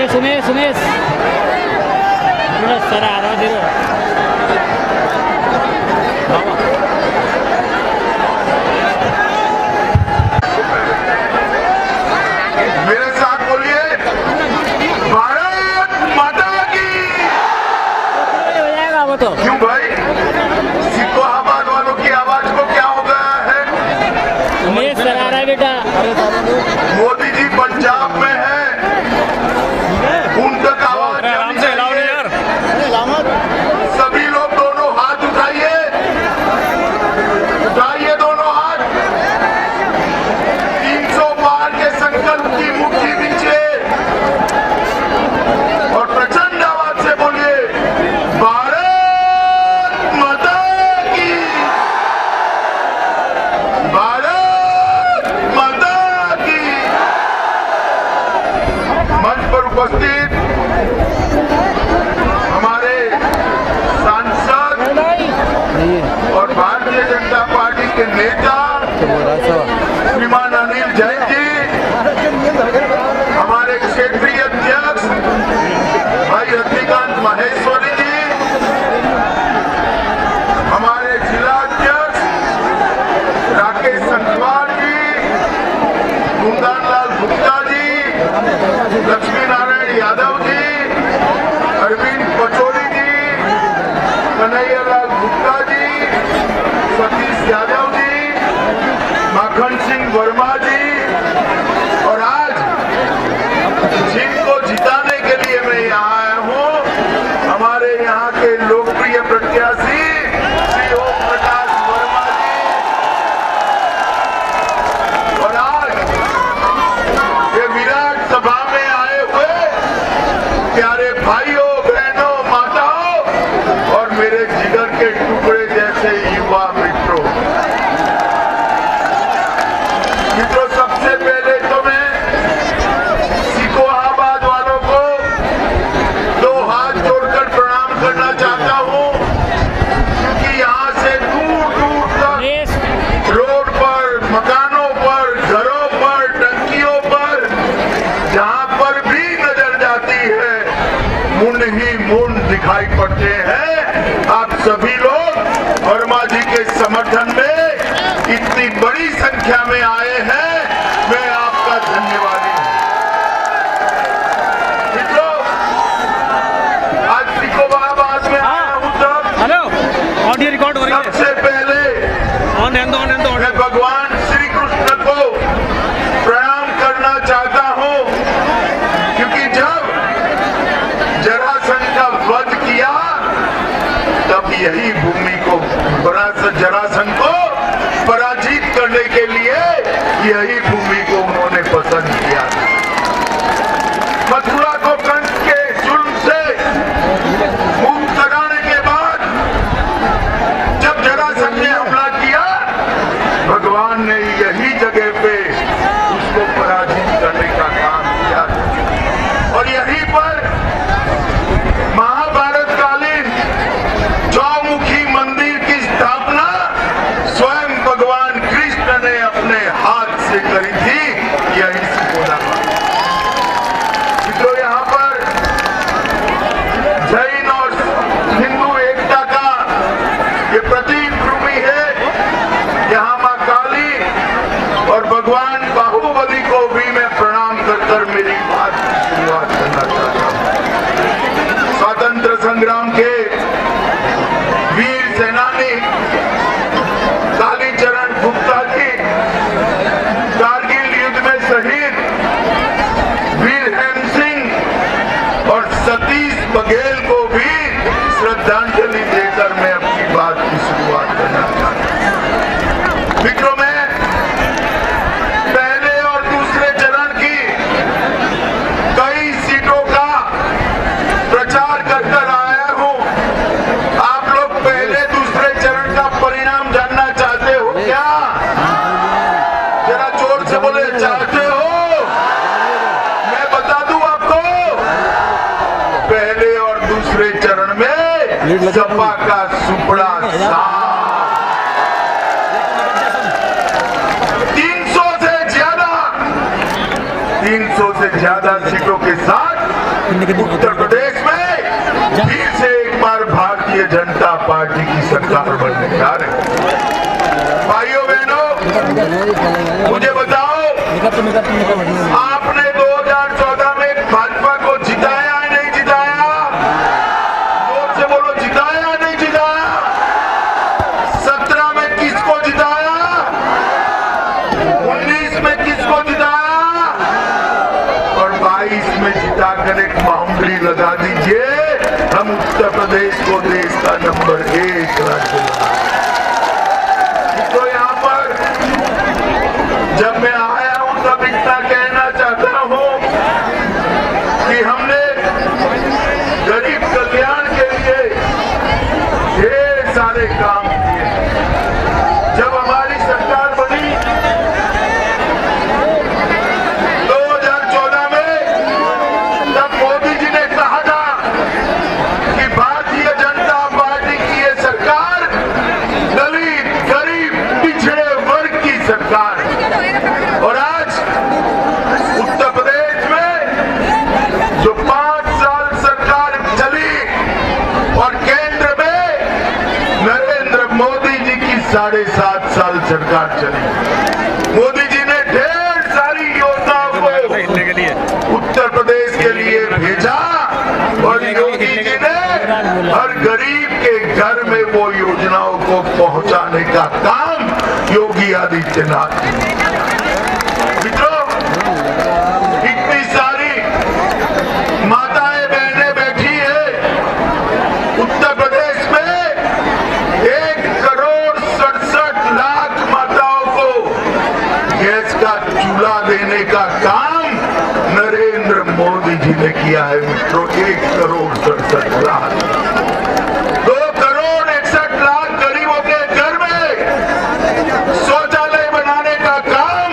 Umesh sir आ रहा है मेरे साथ बोलिए, भारत माता की। हो जाएगा वो तो। क्यों भाई, सिकोहाबाद वालों की आवाज को क्या हो गया है? उमेश सर आ रहा है बेटा। मोदी जी पंजाब में है, उन तक आवाज जानी चाहिए। सभी लोग दोनों हाथ उठाइए, उठाइए दोनों हाथ। 300 पार के संकल्प की मुट्ठी दीजिए और प्रचंड आवाज से बोलिए, भारत माता की, भारत माता की। मंच पर उपस्थित हमारे सांसद और भारतीय जनता पार्टी के नेता श्रीमान अनिल जैन जी, हमारे क्षेत्रीय अध्यक्ष भाई रजनीकांत माहेश्वरी जी, हमारे जिला अध्यक्ष राकेश संखवार जी, कुंदन लाल गुप्ता जी, लक्ष्मी नारायण यादव जी, अरविंद पचौरी जी, कन्हैया लाल गुप्ता जी, सतीश यादव जी, माखन सिंह वर्मा जी, और आज जिनको जिताने के लिए मैं यहाँ आया हूँ, हमारे यहाँ के लोकप्रिय प्रत्याशी श्री ओम प्रकाश वर्मा जी। और आज ये विराट सभा में आए हुए प्यारे भाइयों, बहनों, माताओं और मेरे जिगर के टुकड़े जैसे युवा मित्रों, सबसे पहले तो मैं सिकोहाबाद वालों को 2 हाथ जोड़कर प्रणाम करना चाहता हूं, क्योंकि यहां से दूर दूर तक रोड पर, मकानों पर, घरों पर, टंकियों पर, जहां पर भी नजर जाती है, मुंड ही मुंड दिखाई पड़ते हैं। आप सभी लोग वर्मा जी के समर्थन में इतनी बड़ी संख्या में आए हैं, मैं आपका धन्यवादी हूं। मित्रों, आज सिकोहाबाद में आया हूं तब हेलो ऑडियो रिकॉर्ड हो रही है। सबसे पहले मैं भगवान श्री कृष्ण को प्रणाम करना चाहता हूं, क्योंकि जब जरासंध का वध किया तब यही भूमि को, जरासंध को पराजित करने के लिए यही भूमि को उन्होंने पसंद किया। मथुरा को कंस के जुल्म से मुक्त कराने के बाद जब जरासंध ने हमला किया, भगवान ने यही जगह पे उसको पराजित करने का काम किया। और यहीं पर महाभारत कालीन चौमुखी मंदिर की स्थापना स्वयं भगवान कृष्ण ने अपने हाथ से करी थी, यही सिकोहाबाद। मित्रों, यहाँ पर जैन और हिंदू एकता का ये प्रतीक भूमि है। यहाँ माँ काली और भगवान बाहुबली को भी मैं प्रणाम कर मेरी बात की शुरुआत करना चाहता हूँ। स्वतंत्र संग्राम के वीर सेनानी कालीचरण गुप्ता जी, कारगिल युद्ध में शहीद वीर हेम सिंह और सतीश बघेल को भी श्रद्धांजलि देकर मैं अपनी बात की शुरुआत करना चाहता हूं। मित्रों, मैं पहले और दूसरे चरण की कई सीटों का प्रचार कर आया हूं। आप लोग पहले दूसरे चरण का परिणाम जानना चाहते हो क्या? जरा जोर से बोले, चाहते हो? मैं बता दूं आपको, पहले और दूसरे चरण में सपा का सुपड़ा साफ। 300 से ज्यादा सीटों के साथ उत्तर प्रदेश में फिर से एक बार भारतीय जनता पार्टी की सरकार बनने जा रही है। भाइयों बहनों, मुझे बताओ, आपने 2014 में भाजपा को जिताया या नहीं जिताया? जोर से बोलो, जिताया या नहीं जिताया? 17 में किसको जिताया? 19 में किसको जिताया? और 22 में जिताकर एक बाउंड्री लगा दीजिए, हम उत्तर प्रदेश को देश का नंबर 1 राज्य बनाएंगे। तो यहाँ पर जब मैं आया हूं तब इतना कहना चाहता हूं कि हमने गरीब कल्याण के लिए ढेर सारे काम किए। जब हमारी सरकार बनी 2014 में, तब मोदी जी ने कहा था कि भारतीय जनता पार्टी की ये सरकार दलित, गरीब, पिछड़े वर्ग की सरकार है। और आज उत्तर प्रदेश में जो 5 साल सरकार चली और केंद्र में नरेंद्र मोदी जी की 7.5 साल सरकार चली, मोदी जी ने ढेर सारी योजनाओं को उत्तर प्रदेश के लिए भेजा और योगी जी ने हर गरीब के घर में वो योजनाओं को पहुंचाने का काम योगी आदित्यनाथ ने। मित्रों, इतनी सारी माताएं बहनें बैठी है उत्तर प्रदेश में, 1,67,00,000 माताओं को गैस का चूल्हा देने का काम नरेंद्र मोदी जी ने किया है। मित्रों, 1,67,00,000, 2,61,00,000 गरीबों के घर में शौचालय बनाने का काम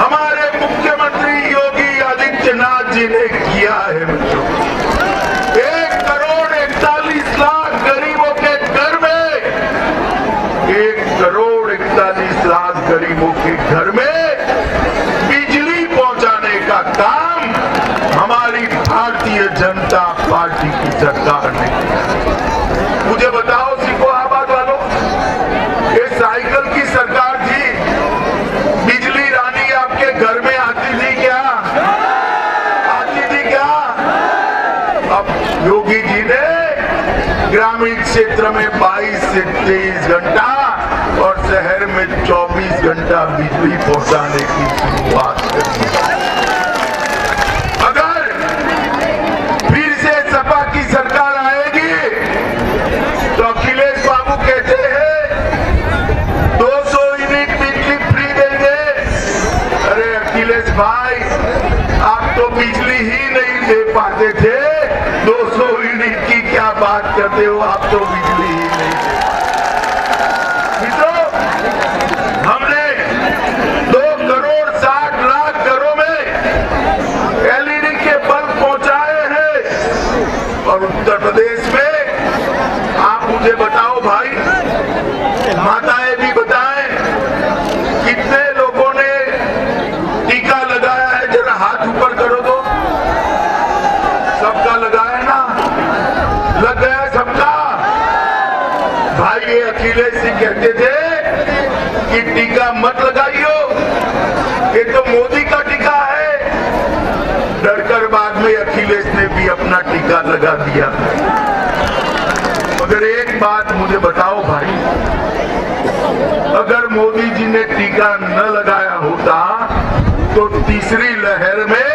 हमारे मुख्यमंत्री योगी आदित्यनाथ जी ने किया है। मित्रों, 1,41,00,000 गरीबों के घर में, 1,41,00,000 गरीबों के घर में बिजली पहुंचाने का काम हमारी भारतीय जनता पार्टी की सरकार ने किया। मुझे बताओ सिकोहाबाद वालों, ये साइकिल की सरकार थी, बिजली रानी आपके घर में आती थी क्या? आती थी क्या? अब योगी जी ने ग्रामीण क्षेत्र में 22 से 23 घंटा और शहर में 24 घंटा बिजली पहुंचाने की शुरुआत करी। अगर फिर से सपा की सरकार आएगी तो अखिलेश बाबू कहते हैं 200 यूनिट बिजली फ्री देंगे। अरे अखिलेश भाई, आप तो बिजली ही नहीं दे पाते थे, 200 यूनिट की क्या बात करते हो? आप तो बिजली ही नहीं दे। मित्रों, हमने 2,60,00,000 घरों में एलईडी के बल्ब पहुंचाए हैं। और उत्तर प्रदेश में आप मुझे बताओ भाई, माताएं भी बताएं, कितने लोगों ने टीका लगाया है? जरा हाथ ऊपर करो तो। सबका लगाया ना? लग गया सबका? भाई, ये अखिलेश जी कहते थे कि टीका मत लगाइयो, ये तो मोदी का टीका है। डरकर बाद में अखिलेश ने भी अपना टीका लगा दिया। मगर एक बात मुझे बताओ भाई, अगर मोदी जी ने टीका न लगाया होता तो तीसरी लहर में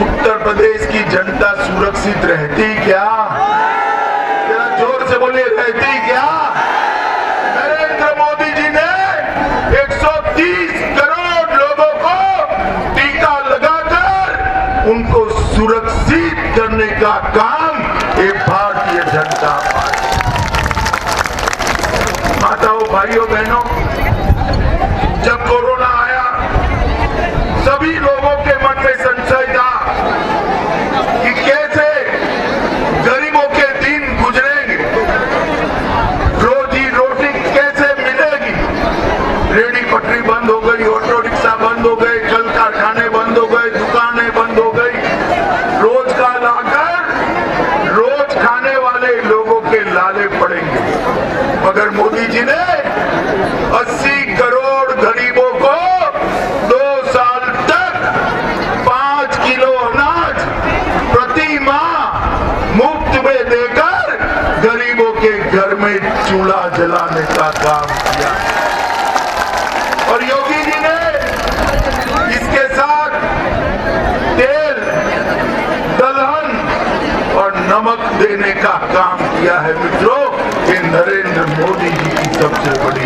उत्तर प्रदेश की जनता सुरक्षित रहती क्या? जरा जोर से बोलिए, रहती क्या? नरेंद्र मोदी जी ने 130 करोड़ लोगों को टीका लगाकर उनको सुरक्षित करने का काम ये भारतीय जनता पार्टी। माताओं, भाइयों, बहनों, जब कोरोना आया सभी लोगों के मन में संशय था कि कैसे गरीबों के दिन गुजरेंगे, रोजी रोटी कैसे मिलेगी। रेडी पटरी बंद हो गई, ऑटो रिक्शा बंद हो गए, कल कारखाने बंद हो गए, दुकानें बंद हो गई, रोज का मगर मोदी जी ने 80 करोड़ गरीबों को 2 साल तक 5 किलो अनाज प्रति माह मुफ्त में देकर गरीबों के घर में चूल्हा जलाने का काम किया। और योगी जी ने इसके साथ तेल, दलहन और नमक देने का काम किया है। मित्रों, ये नरेंद्र मोदी जी की सबसे बड़ी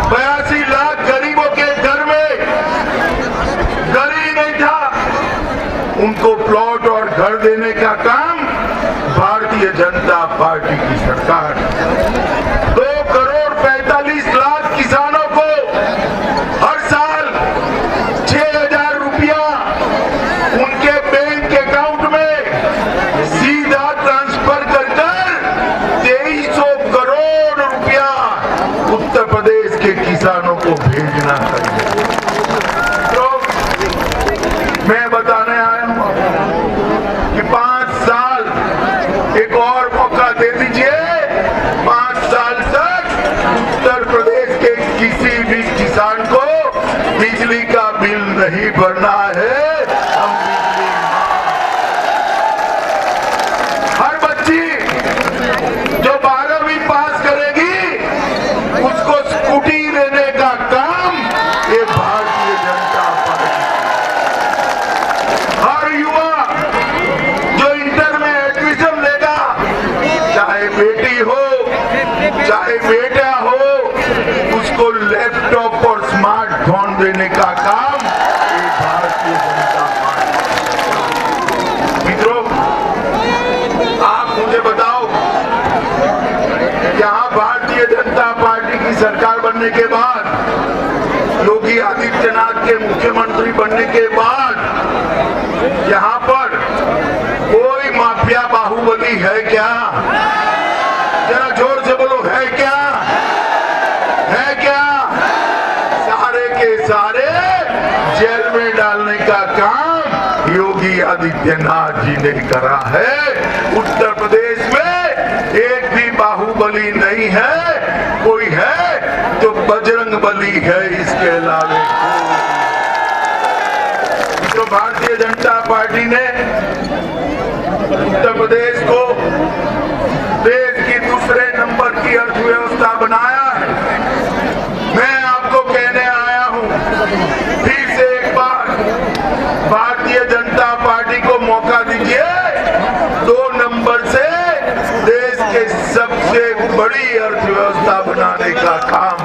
82 लाख गरीबों के घर में घर ही नहीं था, उनको प्लॉट और घर देने का काम भारतीय जनता पार्टी की सरकार। 2 करोड़ 45 लाख किसानों को हर साल 6,000 रुपया उनके बैंक अकाउंट में सीधा ट्रांसफर कर 2300 करोड़ रुपया उत्तर प्रदेश के किसानों को भेजना चाहिए। तो मैं बताने आया हूं कि 5 साल एक और मौका दे दीजिए। 5 साल तक उत्तर प्रदेश के किसी भी किसान को बिजली का बिल नहीं भरना है। हम बिजली हर बच्ची जो 12वीं पास करेगी उसको स्कूटी देने का काम ये भारतीय जनता पार्टी। हर युवा जो इंटर में एडमिशन लेगा, चाहे बेटी हो चाहे बेटा हो, उसको लैपटॉप और स्मार्टफोन देने का काम ये भारतीय जनता पार्टी। मित्रों, आप मुझे बताओ, यहाँ भारतीय जनता पार्टी की सरकार बनने के बाद, योगी आदित्यनाथ के मुख्यमंत्री बनने के बाद यहाँ पर कोई माफिया बाहुबली है क्या? जरा जोर से बोलो, है क्या? है क्या? सारे के सारे जेल में डालने का काम योगी आदित्यनाथ जी ने करा है। उत्तर प्रदेश में एक भी बाहुबली नहीं है, कोई है तो बजरंग बली है, इसके अलावे। तो भारतीय जनता पार्टी ने उत्तर प्रदेश को देश की दूसरे नंबर की अर्थव्यवस्था बनाया है। मैं आपको कहने आया हूं, फिर से एक बार भारतीय जनता पार्टी को मौका दीजिए। 2 नंबर से देश के सबसे बड़ी अर्थव्यवस्था बनाने का काम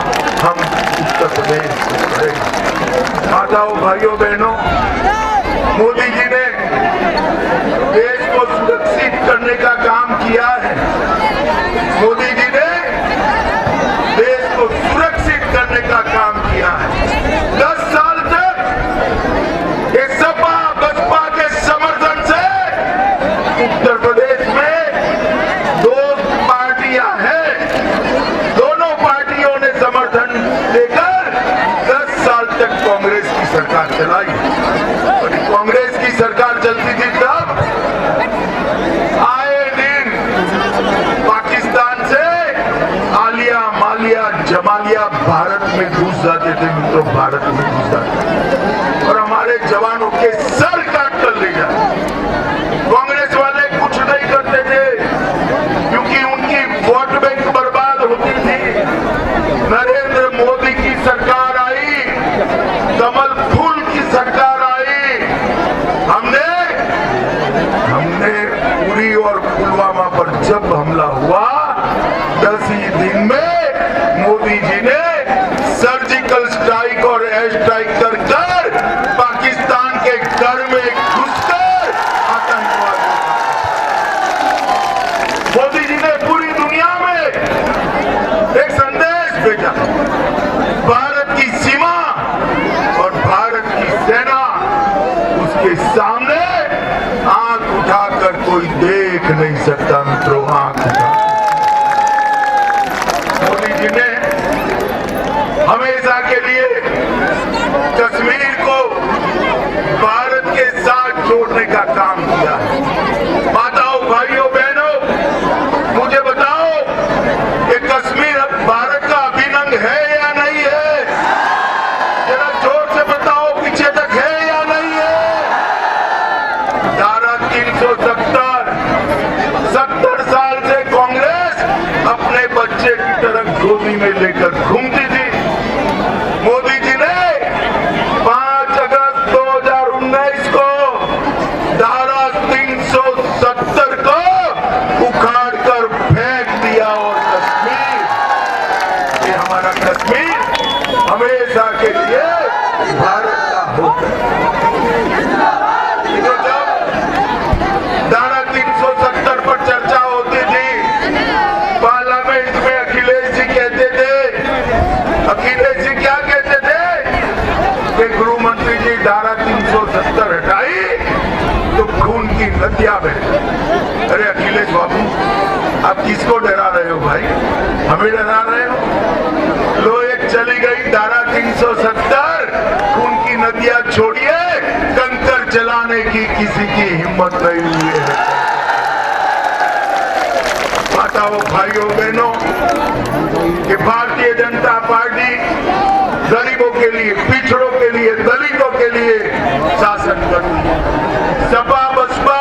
हम उत्तर प्रदेश में करेंगे। माताओं, भाइयों, बहनों, मोदी जी ने देश को सुरक्षित करने का काम किया है। मोदी जी ने देश को सुरक्षित करने का काम किया है। 10 साल तक ये सपा बसपा के समर्थन से उत्तर प्रदेश में 2 पार्टियां हैं, दोनों पार्टियों ने समर्थन देकर 10 साल तक कांग्रेस की सरकार चलाई। और कांग्रेस की सरकार चलती थी तब आए दिन पाकिस्तान से आलिया मालिया जमालिया भारत में घुस जाते थे। मित्रों, भारत में घुस जाते और हमारे जवानों के सर काट कर ले जाते। कांग्रेस वाले कुछ नहीं करते थे क्योंकि उनकी वोट बैंक बर्बाद होती थी। नरेंद्र मोदी की सरकार आई, कमल फूल की सरकार आई, हमने उरी और पुलवामा पर जब हमला हुआ 10 ही दिन में मोदी जी ने सर्जिकल स्ट्राइक और एयर स्ट्राइक कर पाकिस्तान के घर में घुसकर आतंकवादी, मोदी जी ने पूरी दुनिया में एक संदेश भेजा। भारत की सीमा और भारत की सेना, उसके सामने आंख उठाकर कोई देख नहीं सकता। मित्रों, आंख उठा मोदी जी ने हमेशा के लिए कश्मीर को भारत के साथ जोड़ने का काम किया है। माताओं, भाइयों, बहनों, मुझे बताओ, एक 70 साल से कांग्रेस अपने बच्चे की तरह गोदी में लेकर घूमती थी। मोदी जी ने 5 अगस्त 2019 को धारा 370 को उखाड़ कर फेंक दिया और कश्मीर, ये हमारा कश्मीर हमेशा के लिए भारत का होगा। तो जब धारा 370 पर चर्चा होती थी पार्लियामेंट में, अखिलेश जी कहते थे, अखिलेश जी क्या कहते थे कि गृह मंत्री जी धारा 370 हटाई तो खून की नदियां बह। अरे अखिलेश बाबू, आप किसको डरा रहे हो भाई? हमें डरा रहे हो? लो एक चली गई धारा 370, खून की नदियां छोड़िए, कंकर जलाने की किसी की हिम्मत नहीं हुई है। माताओं, भाइयों, बहनों, कि भारतीय जनता पार्टी गरीबों के लिए, पिछड़ों के लिए, दलितों के लिए शासन करती है। सपा बसपा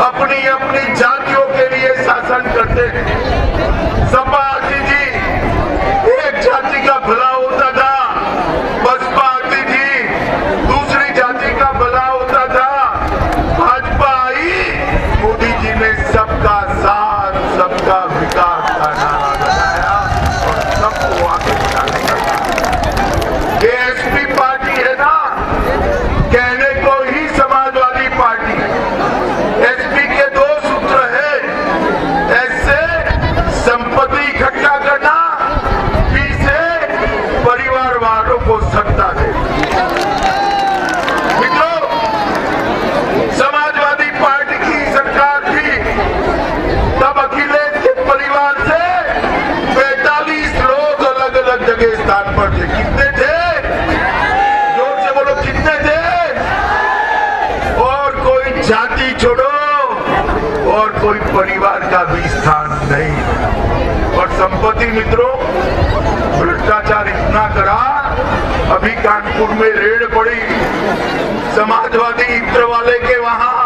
अपनी अपनी जातियों के लिए शासन करते हैं। सपा आती थी, एक जाति का भला होता था, बसपा आती थी, दूसरी जाति का भला होता था। भाजपा आई, मोदी जी ने सबका साथ, सबका विकास का नारा लगाया और सबको आगे बढ़ाने का। एसपी पार्टी है ना, कहने को ही समाजवादी पार्टी। एसपी के 2 सूत्र है, ऐसे संपत्ति इकट्ठा करना, पी से परिवार वालों को सत्ता दे। मित्रों, समाजवादी पार्टी की सरकार थी तब अखिलेश के परिवार से 45 लोग अलग अलग जगह स्थान पर थे। कितने थे? जोर से बोलो, कितने थे? और कोई जाति छोड़ो और कोई परिवार का भी स्थान नहीं। और संपत्ति, मित्रों, भ्रष्टाचार इतना करा, अभी कानपुर में रेड पड़ी समाजवादी इत्र वाले के वहां।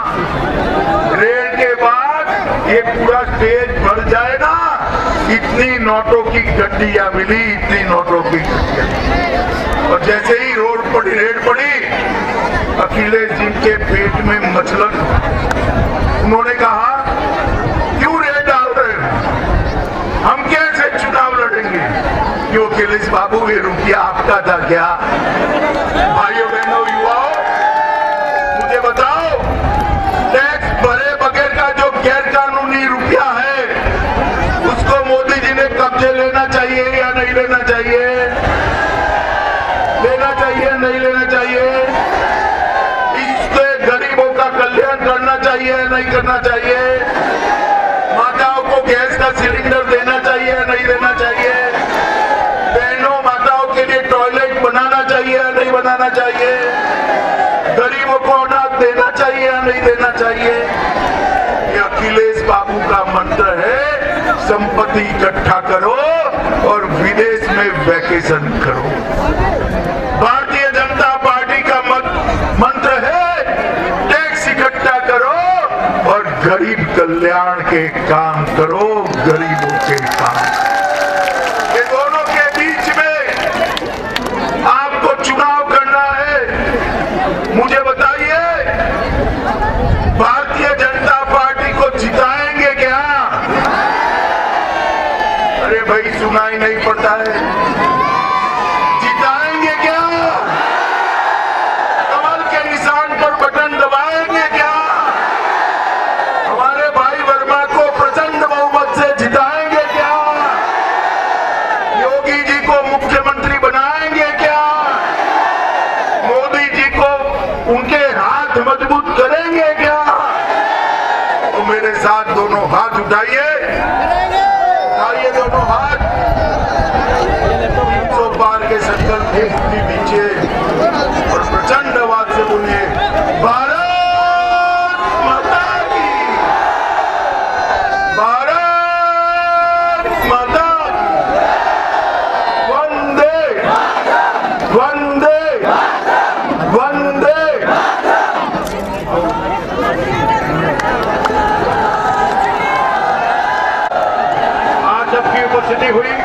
रेड के बाद ये पूरा स्टेज भर जाए ना, इतनी नोटों की गड्डियां मिली, इतनी नोटों की गड्डियां। और जैसे ही रेड पड़ी, अखिलेश जी के पेट में मचलन। उन्होंने कहा, क्यों रेड डाल रहे हो? हम कैसे चुनाव लड़ेंगे? क्यों अखिलेश बाबू, ये रुपया आपका था क्या? भाइयों बहनों, युवाओं, मुझे बताओ, टैक्स भरे बगैर का जो गैर कानूनी रुपया है, उसको मोदी जी ने कब्जे लेना चाहिए या नहीं लेना चाहिए? लेना चाहिए, नहीं लेना चाहिए? इससे गरीबों का कल्याण करना चाहिए, नहीं करना चाहिए? माताओं को गैस का सिलेंडर देना चाहिए, नहीं देना चाहिए? बहनों, माताओं के लिए टॉयलेट बनाना चाहिए या नहीं बनाना चाहिए? गरीबों को अनाज देना चाहिए या नहीं देना चाहिए? ये अखिलेश बाबू का मंत्र है, संपत्ति इकट्ठा करो और विदेश में वैकेशन करो। भारतीय जनता पार्टी का मंत्र है, टैक्स इकट्ठा करो और गरीब कल्याण के काम करो, गरीबों के काम। ये दोनों के बीच में आपको चुनाव करना है। मुझे बताइए, भारतीय जनता पार्टी को जिताएंगे क्या? अरे भाई, सुनाई नहीं पड़ता है। जिताएंगे क्या? कमल के निशान पर बटन दबाएंगे क्या? हमारे भाई वर्मा को प्रचंड बहुमत से जिताएंगे क्या? योगी जी को मुख्यमंत्री बनाएंगे क्या? मोदी जी को उनके हाथ मजबूत करेंगे क्या? तो मेरे साथ दोनों हाथ उठाइए, उठाइए दोनों हाथ। 300 पार के संकल्प के पीछे और प्रचंड आवाज से बोलिए, भारत माता की, भारत माता की, वंदे वंदे वंदे। रोशनी हुई